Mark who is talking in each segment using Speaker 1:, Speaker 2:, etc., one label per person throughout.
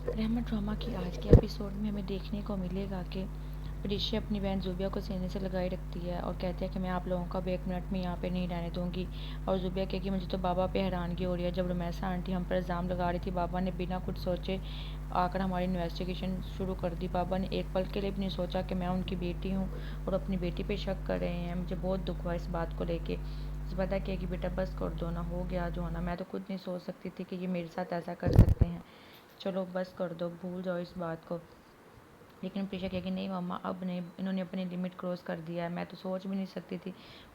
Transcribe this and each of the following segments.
Speaker 1: रहमत ड्रामा की आज के एपिसोड में हमें देखने को मिलेगा कि प्रीशा अपनी बहन ज़ुबिया को सीने से लगाए रखती है और कहती है कि मैं आप लोगों को अब 1 मिनट में यहाँ पे नहीं रहने दूंगी। और ज़ुबिया कहेगी मुझे तो बाबा पे हैरानगी हो रही है, जब रुमैसा आंटी हम पर इल्ज़ाम लगा रही थी बाबा ने बिना कुछ सोचे आकर हमारी इन्वेस्टिगेशन शुरू कर दी। बाबा ने एक पल के लिए भी नहीं सोचा कि मैं उनकी बेटी हूँ और अपनी बेटी पे शक कर रहे हैं। मुझे बहुत दुख हुआ इस बात को लेके। ज़ुबैदा कहेगी बेटा बस कर दो ना, हो गया जो होना, मैं तो खुद नहीं सोच सकती थी कि ये मेरे साथ ऐसा कर सकते हैं। चलो बस कर दो, भूल जाओ इस बात को। लेकिन प्रीशा कहेगी नहीं मम्मा अब नहीं, इन्होंने अपनी लिमिट क्रॉस कर दिया है, मैं तो सोच भी नहीं सकती थी।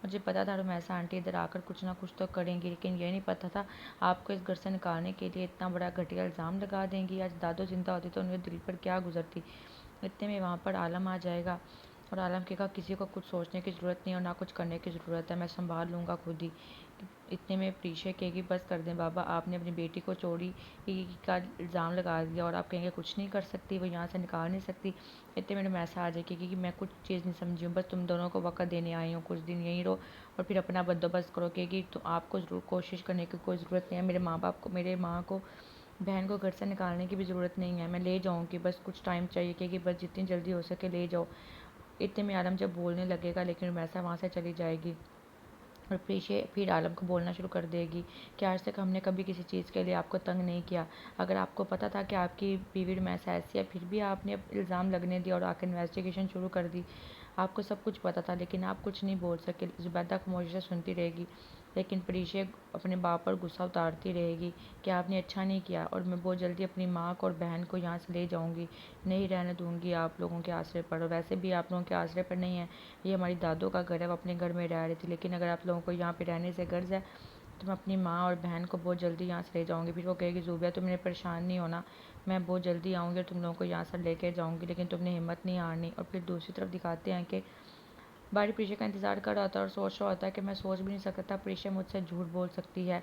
Speaker 1: मुझे पता था रुमैसा आंटी इधर आकर कुछ ना कुछ तो करेंगी, लेकिन ये नहीं पता था आपको इस घर से निकालने के लिए इतना बड़ा घटिया इल्ज़ाम लगा देंगी। आज दादो जिंदा होती तो उनके दिल पर क्या गुजरती। इतने में वहाँ पर आलम आ जाएगा और आलम कहेगा किसी को कुछ सोचने की ज़रूरत नहीं और ना कुछ करने की ज़रूरत है, मैं संभाल लूँगा खुद ही। इतने में प्रीशा कहेगी बस कर दें बाबा, आपने अपनी बेटी को चोरी का इल्ज़ाम लगा दिया और आप कहेंगे कुछ नहीं कर सकती, वो यहाँ से निकाल नहीं सकती। इतने में मैसेज आ जाएगी कि मैं कुछ चीज़ नहीं समझी हूँ, बस तुम दोनों को वक़्त देने आई हूँ, कुछ दिन यहीं रहो और फिर अपना बंदोबस्त करो। कहेगी तो आपको ज़रूर कोशिश करने की कोई ज़रूरत नहीं है, मेरे माँ को बहन को घर से निकालने की भी ज़रूरत नहीं है, मैं ले जाऊँगी, बस कुछ टाइम चाहिए। कि बस जितनी जल्दी हो सके ले जाओ। इतने में आलम जब बोलने लगेगा लेकिन वैसा वहाँ से चली जाएगी और फिर आलम को बोलना शुरू कर देगी कि आज तक हमने कभी किसी चीज़ के लिए आपको तंग नहीं किया। अगर आपको पता था कि आपकी बीवी रुमैसा ऐसी है, फिर भी आपने इल्ज़ाम लगने दिया और आकर इन्वेस्टिगेशन शुरू कर दी। आपको सब कुछ पता था लेकिन आप कुछ नहीं बोल सके। ज़ुबैदा खामोशी से सुनती रहेगी लेकिन प्रीशा अपने बाप पर गुस्सा उतारती रहेगी कि आपने अच्छा नहीं किया और मैं बहुत जल्दी अपनी माँ को और बहन को यहाँ से ले जाऊँगी, नहीं रहने दूँगी आप लोगों के आश्रय पर। और वैसे भी आप लोगों के आश्रय पर नहीं है, ये हमारी दादों का घर है, वो अपने घर में रह रही थी, लेकिन अगर आप लोगों को यहाँ पे रहने से गर्ज है तो मैं अपनी माँ और बहन को बहुत जल्दी यहाँ से ले जाऊँगी। फिर वो कहेगी ज़ुबिया तुमने परेशान नहीं होना, मैं बहुत जल्दी आऊँगी और तुम लोगों को यहाँ से लेके जाऊँगी, लेकिन तुमने हिम्मत नहीं हारनी। और फिर दूसरी तरफ दिखाते हैं कि बारी प्रीशा का इंतज़ार कर रहा होता है और सोच रहा होता है कि मैं सोच भी नहीं सकता प्रीशा मुझसे झूठ बोल सकती है।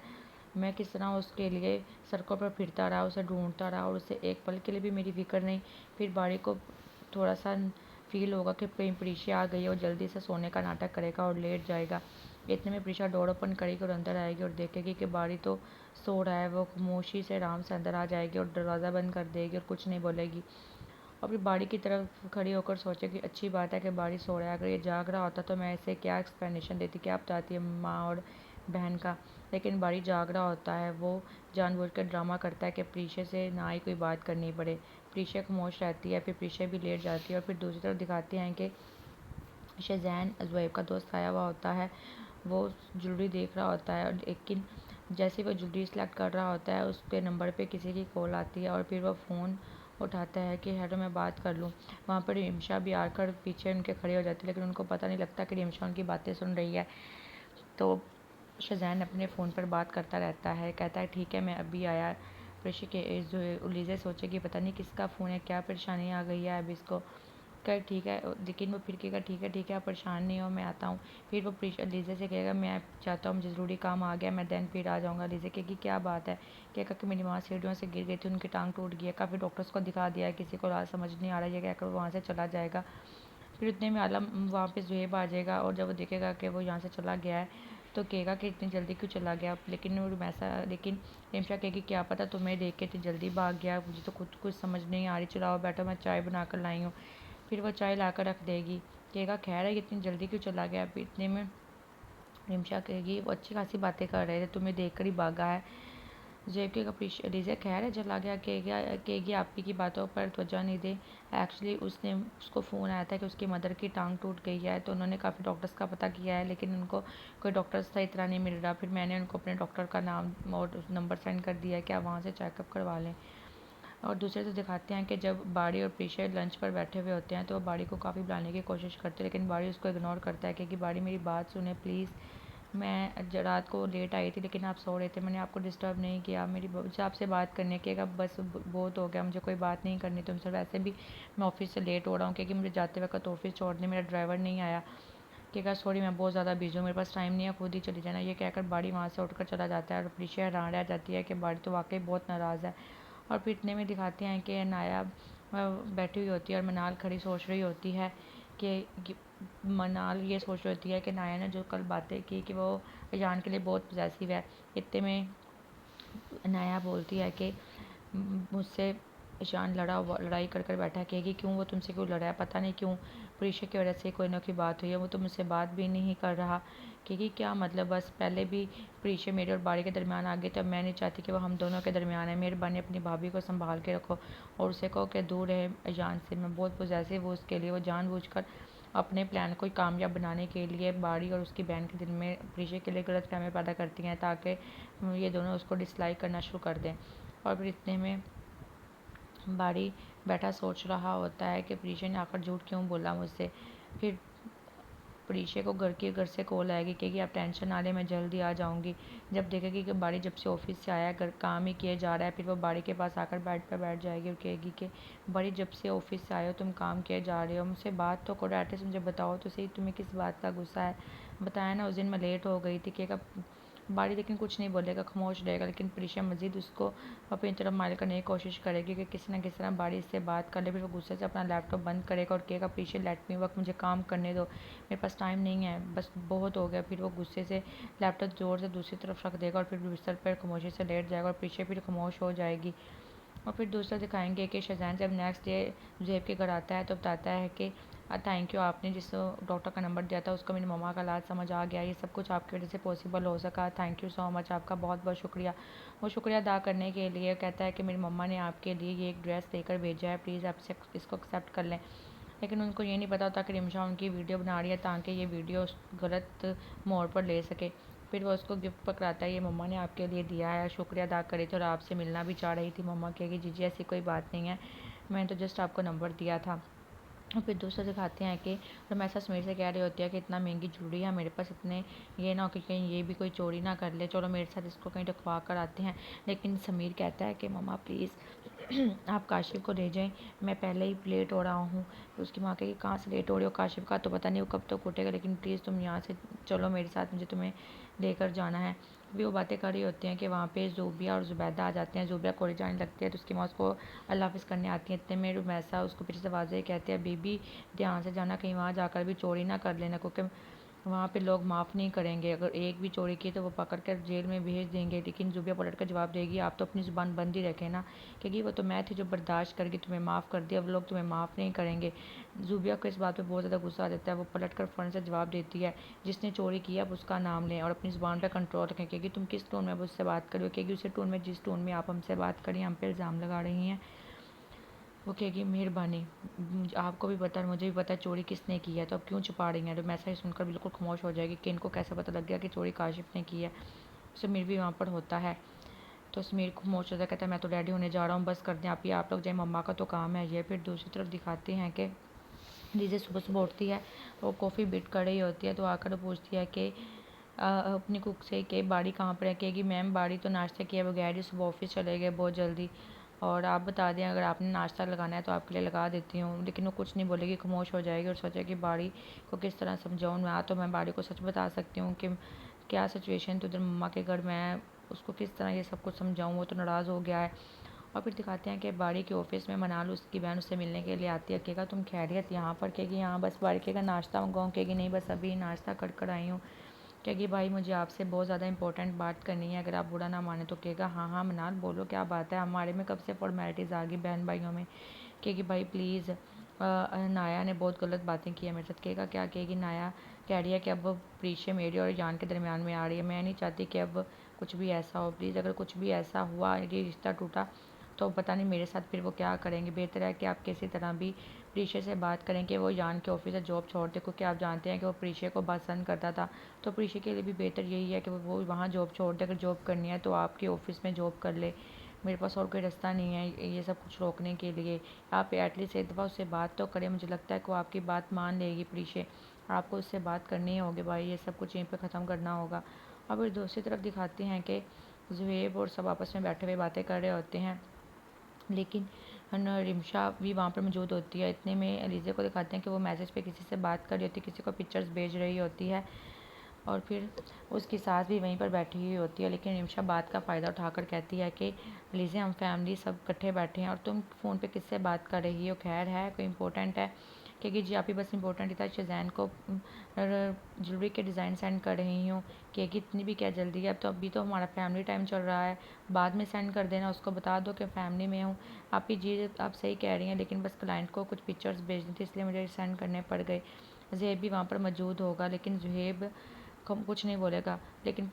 Speaker 1: मैं किस तरह उसके लिए सड़कों पर फिरता रहा, उसे ढूंढता रहा और उसे एक पल के लिए भी मेरी फिक्र नहीं। फिर बारी को थोड़ा सा फील होगा कि कहीं प्रीशा आ गई है और जल्दी से सोने का नाटक करेगा और लेट जाएगा। इतने में प्रीशा डोर ओपन करेगी और अंदर आएगी और देखेगी कि बारी तो सो रहा है। वो खामोशी से आराम से अंदर आ जाएगी और दरवाज़ा बंद कर देगी और कुछ नहीं बोलेगी। और फिर बाड़ी की तरफ खड़ी होकर सोचे कि अच्छी बात है कि बाड़ी सो रहा है, अगर ये जाग रहा होता तो मैं इसे क्या एक्सप्लेनेशन देती, क्या बताती है माँ और बहन का। लेकिन बाड़ी जाग रहा होता है, वो जानबूझकर ड्रामा करता है कि प्रीशा से ना ही कोई बात करनी पड़े। प्रीशा खामोश रहती है, फिर प्रीशा भी लेट जाती है और फिर दूसरी तरफ दिखाते हैं कि शज़ैन ज़ुबैब का दोस्त आया हुआ होता है। वो ज्वेलरी देख रहा होता है लेकिन जैसे ही वो ज्वेलरी सेलेक्ट कर रहा होता है उसके नंबर पे किसी की कॉल आती है और फिर वो फ़ोन उठाता है कि हेलो मैं बात कर लूँ। वहाँ पर रिमशा भी आकर पीछे उनके खड़े हो जाती है लेकिन उनको पता नहीं लगता कि रिमशा उनकी बातें सुन रही है। तो शज़ैन अपने फ़ोन पर बात करता रहता है, कहता है ठीक है मैं अभी आया। ऋषि के जो उलीज़े सोचेगी पता नहीं किसका फ़ोन है, क्या परेशानी आ गई है अब इसको। कर ठीक है, लेकिन वो फिर कहेगा ठीक है आप परेशान नहीं हो मैं आता हूँ। फिर वो लीज़े से कहेगा मैं चाहता हूँ, मुझे ज़रूरी काम आ गया, मैं देन फिर आ जाऊँगा। लीज़े कहेगी क्या बात है। कहेगा कि मेरी माँ सीढ़ियों से गिर गई थी, उनकी टांग टूट गई है, काफ़ी डॉक्टर्स को दिखा दिया है, किसी को समझ नहीं आ रहा है, ये कहकर वहाँ से चला जाएगा। फिर उतने में आलम वहाँ पे ज़ुहैब आ जाएगा और जब वो देखेगा कि वो यहाँ से चला गया है तो कहेगा कि इतनी जल्दी क्यों चला गया। लेकिन रिमशा कहेगी क्या पता तुम्हें देख के इतनी जल्दी भाग गया, मुझे तो खुद कुछ समझ नहीं आ रही, चलाओ बैठो मैं चाय बना कर लाई हूँ। फिर वो चाय ला कर रख देगी। कहेगा खैर है इतनी जल्दी क्यों चला गया। फिर इतने में रिमशा कहेगी वो अच्छी खासी बातें कर रहे थे, तुम्हें देख कर ही भागा है। जेके का लीजिए खैर है चला गया। कहेगी आपी की बातों पर त्वचा नहीं दे। एक्चुअली उसको फ़ोन आया था कि उसकी मदर की टांग टूट गई है, तो उन्होंने काफ़ी डॉक्टर्स का पता किया है लेकिन उनको कोई डॉक्टर्स सही तरह नहीं मिल रहा। फिर मैंने उनको अपने डॉक्टर का नाम और नंबर सेंड कर दिया है कि आप वहाँ से चेकअप करवा लें। और दूसरे से दिखाते हैं कि जब बाड़ी और प्रीशा लंच पर बैठे हुए होते हैं तो वो बाड़ी को काफ़ी बुलाने की कोशिश करते हैं लेकिन बाड़ी उसको इग्नोर करता है कि बाड़ी मेरी बात सुने प्लीज़। मैं रात को लेट आई थी लेकिन आप सो रहे थे, मैंने आपको डिस्टर्ब नहीं किया, मेरी मुझे आपसे बात करने की बस बहुत हो गया, मुझे कोई बात नहीं करनी तुमसे। वैसे भी मैं ऑफिस से लेट हो रहा हूँ क्योंकि मुझे जाते वक्त ऑफिस छोड़ने मेरा ड्राइवर नहीं आया। कहेगा सॉरी मैं बहुत ज़्यादा बिजी हूँ, मेरे पास टाइम नहीं है, खुद ही चली जाना। ये कहकर बाड़ी वहाँ से उठकर चला जाता है और प्रीशा हैरान रह जाती है कि बाड़ी तो वाकई बहुत नाराज़ है। और फिर इतने में दिखाते हैं कि नायाब बैठी हुई होती है और मनाल खड़ी सोच रही होती है कि मनाल ये सोच रही होती है कि नाया ने जो कल बातें की कि वो अजान के लिए बहुत पॉसेसिव है। इतने में नाया बोलती है कि मुझसे ईशान लड़ाई कर बैठा है। कहेगी क्यों, वो तुमसे क्यों लड़ा है, पता नहीं क्यों, प्रीशा की वजह से कोई ना कोई बात हुई है, वो तो मुझसे बात भी नहीं कर रहा। कहेगी क्या मतलब, बस पहले भी प्रीशा मेरे और बाड़ी के दरमियान आ गई, तब मैं नहीं चाहती कि वो हम दोनों के दरमियान है। मेहरबानी अपनी भाभी को संभाल के रखो और उसे कहो कि दूर रहे ईशान से। मैं बहुत पॉसेसिव हूँ उसके लिए। वो जानबूझकर अपने प्लान को कामयाब बनाने के लिए बाड़ी और उसकी बहन के दिल में प्रीशा के लिए गलतफहमी पैदा करती हैं, ताकि ये दोनों उसको डिसलाइक करना शुरू कर दें। और फिर इतने में बाड़ी बैठा सोच रहा होता है कि प्रीशा ने आखिर झूठ क्यों बोला मुझसे। फिर प्रीशा को घर से कॉल आएगी, कहेगी आप टेंशन ना लें, मैं जल्दी आ जाऊंगी। जब देखेगी कि बाड़ी जब से ऑफिस से आया घर काम ही किए जा रहा है, फिर वो बाड़ी के पास आकर बेड पर बैठ जाएगी और कहेगी कि बाड़ी जब से ऑफिस से आए हो तुम काम किए जा रहे हो, मुझसे बात तो करो, एटलीस्ट मुझे बताओ तो सही तुम्हें किस बात का गुस्सा है। बताया ना उस दिन मैं लेट हो गई थी। कहेगा बाड़ी लेकिन कुछ नहीं बोलेगा, खामोश रहेगा, लेकिन प्रीशा मजीद उसको अपनी तरफ माइल करने की कोशिश करेगी कि किसी न किसी तरह बाड़ी इससे बात कर ले। फिर वो गुस्से से अपना लैपटॉप बंद करेगा और कहेगा प्रीशा लेट मी वर्क, मुझे काम करने दो, मेरे पास टाइम नहीं है, बस बहुत हो गया। फिर वो गुस्से से लैपटॉप जोर से दूसरी तरफ रख देगा और फिर बिस्तर पर खामोशी से लेट जाएगा और प्रीशा फिर खामोश हो जाएगी। और फिर दूसरा दिखाएंगे कि शहजान जब नेक्स्ट डे ज़ुहैब के घर आता है तो बताता है कि थैंक यू, आपने जिस डॉक्टर का नंबर दिया था उसको मेरी मम्मा का इलाज समझ आ गया, ये सब कुछ आपकी वजह से पॉसिबल हो सका, थैंक यू सो मच, आपका बहुत बहुत शुक्रिया। वो शुक्रिया अदा करने के लिए कहता है कि मेरी मम्मा ने आपके लिए ये एक ड्रेस देकर भेजा है, प्लीज़ आप इसको एक्सेप्ट कर लें। लेकिन उनको ये नहीं पता होता कि रिमशा उनकी वीडियो बना रही है ताकि ये वीडियो गलत मोड़ पर ले सके। फिर वो उसको गिफ्ट पकड़ाता है, ये मम्मा ने आपके लिए दिया है, शुक्रिया अदा करे थे और आपसे मिलना भी चाह रही थी। मम्मा कहेगी जी जी ऐसी कोई बात नहीं है, मैंने तो जस्ट आपको नंबर दिया था। और फिर दूसरा दिखाते हैं कि रमेशा समीर से कह रही होती है कि इतना महंगी ज्वेलरी है मेरे पास, इतने ये ना हो कि कहीं ये भी कोई चोरी ना कर ले, चलो मेरे साथ इसको कहीं रखवा कर आते हैं। लेकिन समीर कहता है कि मम्मा प्लीज़ आप काशिफ को ले जाएं, मैं पहले ही लेट हो रहा हूँ। तो उसकी माँ कहेगी कहाँ से लेट हो रही हो, काशिफ का तो पता नहीं वो कब तक उठेगा, लेकिन प्लीज़ तुम यहाँ से चलो मेरे साथ, मुझे तुम्हें लेकर जाना है। भी वो बातें कर रही होती हैं कि वहाँ पे ज़ूबिया और ज़ुबैदा आ जाते हैं। ज़ूबिया कॉलेज जाने लगती है तो उसकी माँ उसको अल्लाह हाफ़िज़ करने आती है। इतने में रुमैसा उसको पीछे से आवाज़ें कहती है बीबी ध्यान से जाना, कहीं वहाँ जाकर भी चोरी ना कर लेना, क्योंकि वहाँ पे लोग माफ़ नहीं करेंगे, अगर एक भी चोरी की तो वो पकड़ कर जेल में भेज देंगे। लेकिन ज़ुबिया पलट कर जवाब देगी आप तो अपनी ज़ुबान बंद ही रखें ना, क्योंकि वो तो मैं थी जो बर्दाश्त करके तुम्हें माफ़ कर दिया, अब लोग तुम्हें माफ़ नहीं करेंगे। ज़ुबिया को इस बात पे बहुत ज़्यादा गुस्सा आ जाता है। वो पलट कर फ़ौरन से जवाब देती है जिसने चोरी किया आप उसका नाम लें और अपनी ज़ुबान पर कंट्रोल रखें। क्योंकि तुम किस टोन में अब उससे बात करो, क्योंकि उसी टोन में जिस टोन में आप हमसे बात करें, हम पे इल्ज़ाम लगा रही हैं। वो कहेगी मेहरबानी, आपको भी पता है मुझे भी पता है चोरी किसने की है, तो अब क्यों छुपा रही हैं। तो मैसेज सुनकर बिल्कुल खामोश हो जाएगी कि इनको कैसे पता लग गया कि चोरी काशिफ ने की है। समीर भी वहाँ पर होता है तो समीर खामोश होता है, कहता है मैं तो रेडी होने जा रहा हूँ, बस कर दें आप लोग जाए, मम्मा का तो काम है ये। फिर दूसरी तरफ दिखाते हैं कि लीजे सुबह सुबह उठती है, वो कॉफ़ी बिट कर रही होती है तो आकर पूछती है कि अपनी कुक से कि बाड़ी कहाँ पर है। कहेगी मैम बाड़ी तो नाश्ता किए बगैर ही सुबह ऑफिस चले गए बहुत जल्दी, और आप बता दें अगर आपने नाश्ता लगाना है तो आपके लिए लगा देती हूँ। लेकिन वो कुछ नहीं बोलेगी, खामोश हो जाएगी और सोचेगी बाड़ी को किस तरह समझाऊँ। मैं बाड़ी को सच बता सकती हूँ कि क्या सिचुएशन तो उधर मम्मा के घर, मैं उसको किस तरह ये सब कुछ समझाऊँ, वो तो नाराज़ हो गया है। और फिर दिखाते हैं कि बाड़ी के ऑफिस में मनाल उसकी बहन उससे मिलने के लिए आती है। कहेगा तुम खैरियत यहाँ पर, कहेगी हाँ बस। बाड़ी कहेगा नाश्ता मंगाऊँ, कहेगी नहीं बस अभी नाश्ता कर आई हूँ। कहेगी भाई मुझे आपसे बहुत ज़्यादा इंपॉर्टेंट बात करनी है, अगर आप बुरा ना माने तो। कहेगा हाँ हाँ मनाल बोलो क्या बात है, हमारे में कब से फॉर्मेलिटीज़ आ गई बहन भाइयों में। कहेगी भाई प्लीज़ नाया ने बहुत गलत बातें की है मेरे साथ। कहेगा क्या। कहेगी नाया कह रही है कि अब प्रीशा मेरी और जान के दरमियान में आ रही है, मैं नहीं चाहती कि अब कुछ भी ऐसा हो, प्लीज़ अगर कुछ भी ऐसा हुआ ये रिश्ता टूटा तो पता नहीं मेरे साथ फिर वो क्या करेंगे। बेहतर है कि आप किसी तरह भी प्रीशा से बात करें कि वो जान के ऑफिस से जॉब छोड़ दे, क्योंकि आप जानते हैं कि वो प्रीशा को पसंद करता था। तो प्रीशा के लिए भी बेहतर यही है कि वो वहाँ जॉब छोड़ दे, अगर जॉब करनी है तो आपके ऑफिस में जॉब कर ले, मेरे पास और कोई रास्ता नहीं है ये सब कुछ रोकने के लिए। आप एटलीस्ट एक दफ़ा उससे बात तो करें, मुझे लगता है कि वो आपकी बात मान लेगी प्रीशा। आपको उससे बात करनी ही होगी भाई, ये सब कुछ यहीं पे ख़त्म करना होगा। और फिर दूसरी तरफ दिखाते हैं कि ज़ुहैब और सब आपस में बैठे हुए बातें कर रहे होते हैं, लेकिन रिमशा भी वहाँ पर मौजूद होती है। इतने में अलीज़ा को दिखाते हैं कि वो मैसेज पे किसी से बात कर रही होती है, किसी को पिक्चर्स भेज रही होती है, और फिर उसकी सास भी वहीं पर बैठी हुई होती है। लेकिन रिमशा बात का फ़ायदा उठाकर कहती है कि अलीज़ा हम फैमिली सब इकट्ठे बैठे हैं और तुम फ़ोन पे किससे बात कर रही हो, खैर है कोई इंपॉर्टेंट है। कहेगी जी आप ही बस इंपॉर्टेंट था शज़ैन को ज्वेलरी के डिज़ाइन सेंड कर रही हूँ। कहेगी इतनी भी क्या जल्दी है, अब तो अभी तो हमारा फैमिली टाइम चल रहा है, बाद में सेंड कर देना, उसको बता दो कि फ़ैमिली में हूँ। आप ही जी आप सही कह रही हैं, लेकिन बस क्लाइंट को कुछ पिक्चर्स भेजनी थी इसलिए मुझे सेंड करने पड़ गए। ज़ुहैब भी वहाँ पर मौजूद होगा, लेकिन ज़ुहैब कुछ नहीं बोलेगा। लेकिन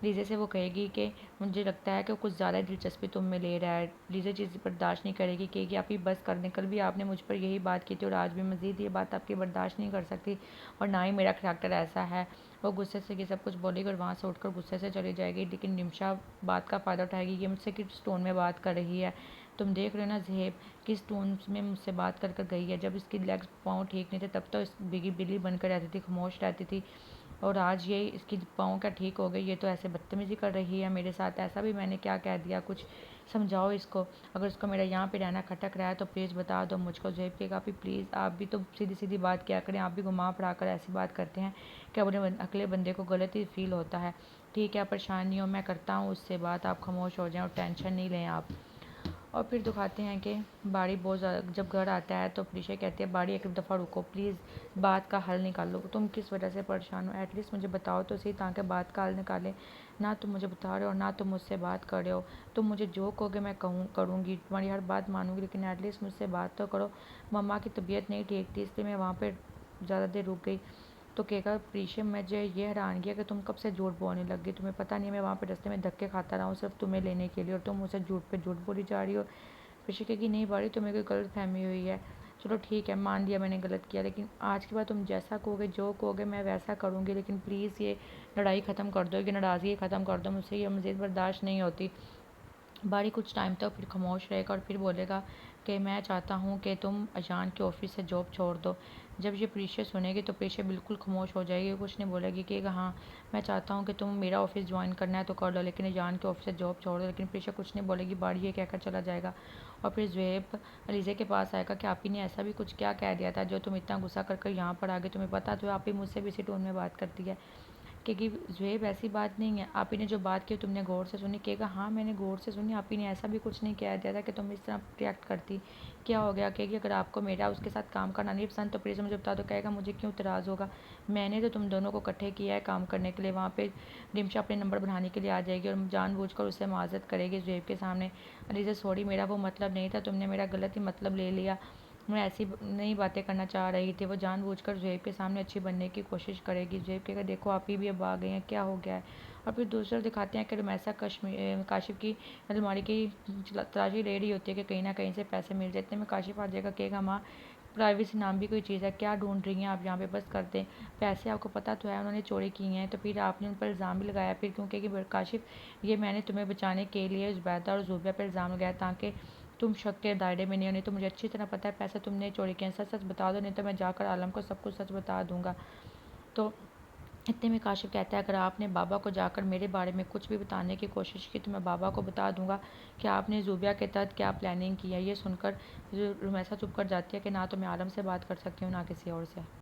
Speaker 1: लीज़े से वो कहेगी कि मुझे लगता है कि वो कुछ ज़्यादा दिलचस्पी तुम में ले रहा है। लीज़े चीज़ बर्दाश्त नहीं करेगी, कहेगी आप ही बस कर दें, कल भी आपने मुझ पर यही बात की थी और आज भी मज़ीद ये बात आपकी बर्दाश्त नहीं कर सकती, और ना ही मेरा करैक्टर ऐसा है। वो गुस्से से ये सब कुछ बोलेगी और वहाँ से उठकर गुस्से से चली जाएगी। लेकिन निमिषा बात का फ़ायदा उठाएगी, ये मुझसे किस टोन में बात कर रही है, तुम देख रहे हो ना ज़ुहैब किस टोन में मुझसे बात कर कर गई है। जब इसकी लेग्स पाँव ठीक नहीं थे तब तो इस बिगी बिल्ली बनकर रहती थी, खामोश रहती थी, और आज ये इसकी पाँव क्या ठीक हो गई, ये तो ऐसे बदतमीज़ी कर रही है मेरे साथ। ऐसा भी मैंने क्या कह दिया, कुछ समझाओ इसको। अगर उसको मेरा यहाँ पे रहना खटक रहा है तो प्लीज़ बता दो मुझको। ज़ुहैब कहेगा आप ही प्लीज़, आप भी तो सीधी सीधी बात किया करें, आप भी घुमा फिरा कर ऐसी बात करते हैं कि अपने अगले बंदे को गलत ही फील होता है। ठीक है, परेशान नहीं हो, मैं करता हूँ उससे बात, आप खामोश हो जाएं और टेंशन नहीं लें आप। और फिर दिखाते हैं कि बाड़ी बहुत ज़्यादा जब घर आता है तो प्रीशा कहती है बाड़ी एक दफ़ा रुको प्लीज़, बात का हल निकालो, तुम किस वजह से परेशान हो, एटलीस्ट मुझे बताओ तो सही ताकि बात का हल निकालें। ना तुम मुझे बता रहे हो ना तुम मुझसे बात कर रहे हो। तुम मुझे जो कहोगे मैं करूँगी, तुम्हारी हर बात मानूंगी, लेकिन एटलीस्ट मुझसे बात तो करो। मम्मा की तबीयत नहीं ठीक थी इसलिए मैं वहाँ पर ज़्यादा देर रुक गई। तो कहेगा प्रीशा मुझे ये हैरानगी है कि तुम कब से झूठ बोलने लग गई, तुम्हें पता नहीं है मैं वहाँ पे रास्ते में धक्के खाता रहा हूँ सिर्फ तुम्हें लेने के लिए, और तुम मुझसे झूठ पे झूठ बोली जा रही हो। प्रीशा कहेगी नहीं बाड़ी तुम्हें कोई गलत फहमी हुई है, चलो ठीक है मान लिया मैंने गलत किया, लेकिन आज के बाद तुम जैसा कहोगे जो कहोगे मैं वैसा करूँगी, लेकिन प्लीज़ ये लड़ाई ख़त्म कर दो, ये नाराज़गी ख़त्म कर दो, मुझसे ये मज़ीद बर्दाश्त नहीं होती। बारी कुछ टाइम तक फिर खामोश रहेगा और फिर बोलेगा कि मैं चाहता हूँ कि तुम अजान के ऑफिस से जॉब छोड़ दो। जब ये प्रीशा सुनेगी तो प्रीशा बिल्कुल खामोश हो जाएगी, कुछ नहीं बोलेगी, कि हाँ मैं चाहता हूँ कि तुम मेरा ऑफिस ज्वाइन करना है तो कर लो, लेकिन अजान के ऑफिस से जॉब छोड़ दो। लेकिन प्रीशा कुछ नहीं बोलेगी, बाड़ी ये कहकर चला जाएगा। और फिर ज़ुहैब अलीज़ा के पास आएगा कि आप ही ने ऐसा भी कुछ क्या कह दिया था जो तुम इतना गुस्सा कर यहाँ पर आ गए, तुम्हें पता तो आप ही मुझसे भी इसी टोन में बात करती है। क्योंकि ज़ुहैब ऐसी बात नहीं है, आप ही ने जो बात की तुमने गौर से सुनी। कहेगा हाँ मैंने गौर से सुनी, आप ही ने ऐसा भी कुछ नहीं कह दिया था कि तुम इस तरह रिएक्ट करती, क्या हो गया। कहेगी अगर आपको मेरा उसके साथ काम करना नहीं पसंद तो प्लीज़ मुझे बता दो। कहेगा मुझे क्यों इतराज़ होगा, मैंने तो तुम दोनों को इकट्ठे किया है काम करने के लिए। वहाँ पे रिमशा अपने नंबर बढ़ाने के लिए आ जाएगी और जानबूझकर उससे माजरत करेगी ज़ुहैब के सामने, अलीज़ा सॉरी मेरा वो मतलब नहीं था, तुमने मेरा गलत ही मतलब ले लिया, मैं ऐसी नई बातें करना चाह रही थी। वो जानबूझकर ज़ुहैब के सामने अच्छी बनने की कोशिश करेगी। ज़ुहैब कहेगा देखो आप ही भी अब आ गए हैं, क्या हो गया है। और फिर दूसरा दिखाते हैं कि रुमैसा काशिफ की अलमारी की तलाशी ले रही होती है कि कहीं ना कहीं से पैसे मिल जाते हैं। काशिफ आ जाएगा, कहेगा माँ प्राइवेसी नाम भी कोई चीज़ है, क्या ढूंढ रही हैं आप यहाँ पे, बस कर दें पैसे, आपको पता तो है उन्होंने चोरी की हैं। तो फिर आपने उन पर इल्ज़ाम भी लगाया, फिर क्योंकि कि काशिफ ये मैंने तुम्हें बचाने के लिए ज़ुबैदा और ज़ूबिया पर इल्ज़ाम लगाया ताकि तुम शक के दायरे में नहीं हो। नहीं तो मुझे अच्छी तरह पता है पैसे तुमने चोरी किए हैं, सच सच बता दो, नहीं तो मैं जाकर आलम को सब कुछ सच बता दूंगा। तो इतने में काशिफ कहता है अगर आपने बाबा को जाकर मेरे बारे में कुछ भी बताने की कोशिश की तो मैं बाबा को बता दूंगा कि आपने ज़ूबिया के तहत क्या प्लानिंग की है। ये सुनकर रुमैसा चुप कर जाती है कि ना तो मैं आलम से बात कर सकती हूँ ना किसी और से।